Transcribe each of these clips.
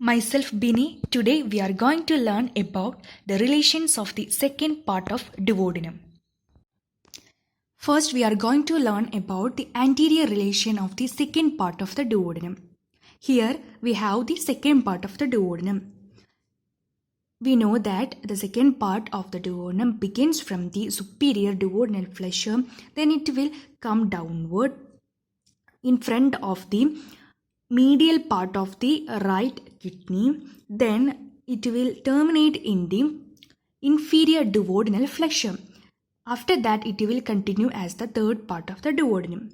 Myself Bini. Today we are going to learn about the relations of the second part of duodenum. First we are going to learn about the anterior relation of the second part of the duodenum. Here we have the second part of the duodenum. We know that the second part of the duodenum begins from the superior duodenal flesure, then it will come downward in front of the medial part of the right kidney, then it will terminate in the inferior duodenal flesure. After that it will continue as the third part of the duodenum.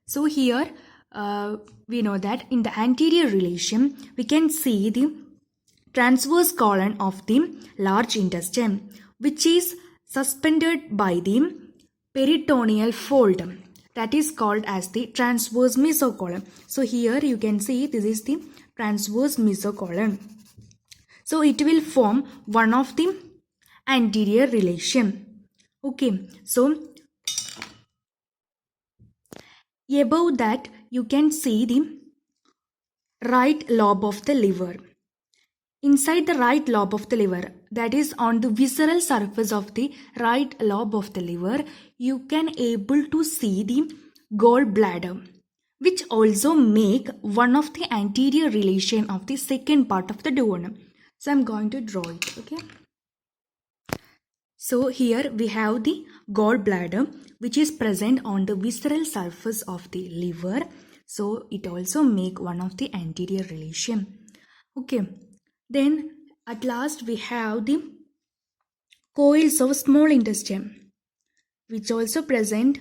So here we know that in the anterior relation we can see the transverse colon of the large intestine, which is suspended by the peritoneal fold, that is called as the transverse mesocolon. So here you can see this is the transverse mesocolon. So it will form one of the anterior relation. Okay, so above that you can see the right lobe of the liver. Inside the right lobe of the liver, that is on the visceral surface of the right lobe of the liver, you can able to see the gallbladder, which also make one of the anterior relation of the second part of the duodenum. So I'm going to draw it, okay. So here we have the gallbladder, which is present on the visceral surface of the liver. So it also make one of the anterior relation. Okay. Then at last we have the coils of small intestine, which also present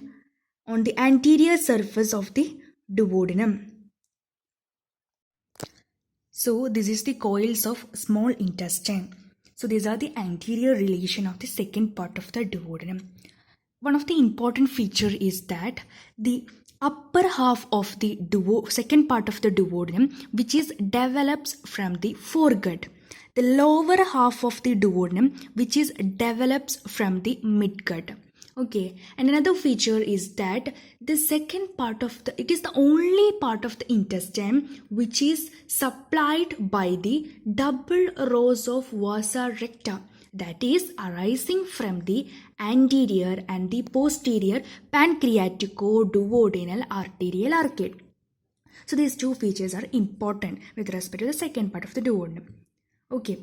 on the anterior surface of the duodenum. So this is the coils of small intestine. So these are the anterior relation of the second part of the duodenum. One of the important feature is that the upper half of the second part of the duodenum, which is develops from the foregut. The lower half of the duodenum, which is develops from the midgut. Okay, and another feature is that the second part of it is the only part of the intestine which is supplied by the double rows of vasa recta, that is arising from the anterior and the posterior pancreatico-duodenal arterial arcade. So these two features are important with respect to the second part of the duodenum. Okay,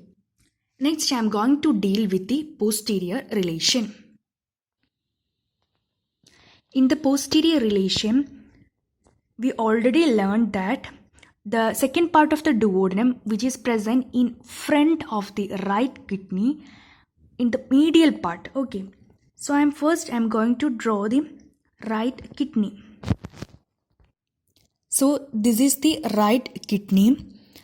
next I am going to deal with the posterior relation. In the posterior relation, we already learned that the second part of the duodenum, which is present in front of the right kidney, in the medial part. Okay, so I'm going to draw the right kidney. So this is the right kidney.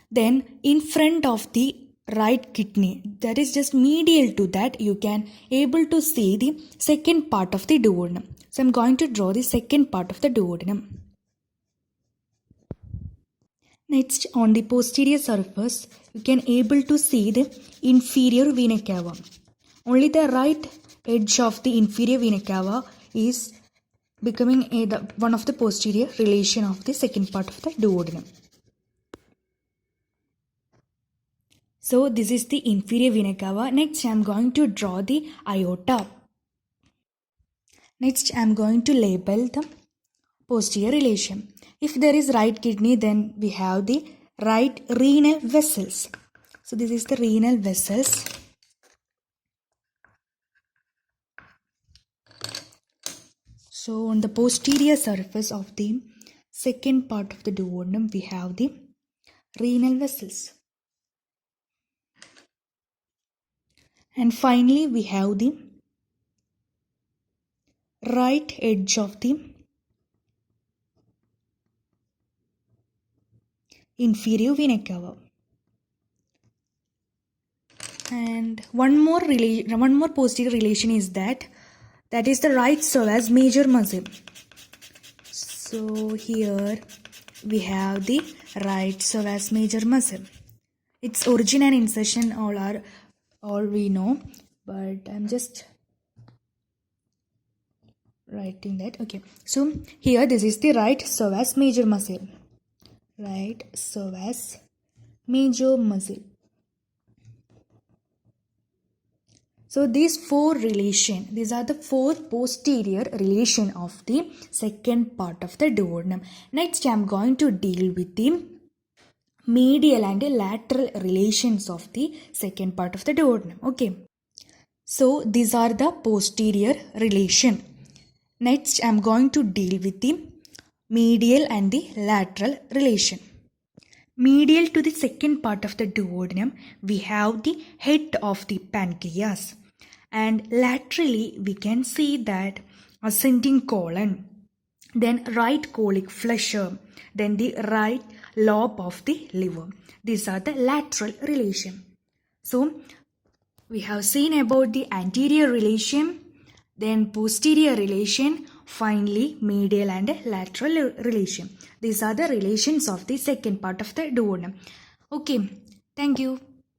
Then in front of the right kidney, that is just medial to that, you can able to see the second part of the duodenum. So I'm going to draw the second part of the duodenum. Next, on the posterior surface, you can able to see the inferior vena cava. Only the right edge of the inferior vena cava is becoming one of the posterior relation of the second part of the duodenum. So this is the inferior vena cava. Next, I am going to draw the aorta. Next, I am going to label the posterior relation. If there is right kidney, then we have the right renal vessels. So this is the renal vessels. So on the posterior surface of the second part of the duodenum, we have the renal vessels. And finally, we have the right edge of the inferior vena cava. And one more posterior relation is that is the right psoas major muscle. So here we have the right psoas major muscle. Its origin and insertion all we know, but I'm just writing that. Okay, so here this is the right psoas major muscle. Right psoas major muscle. So these are the four posterior relation of the second part of the duodenum. Next I am going to deal with the medial and lateral relations of the second part of the duodenum. Okay. So these are the posterior relation. Next I am going to deal with the medial and the lateral relation. Medial to the second part of the duodenum, we have the head of the pancreas. And laterally, we can see that ascending colon, then right colic flesher, then the right lobe of the liver. These are the lateral relation. So, we have seen about the anterior relation, then posterior relation, finally medial and lateral relation. These are the relations of the second part of the duodenum. Okay, thank you.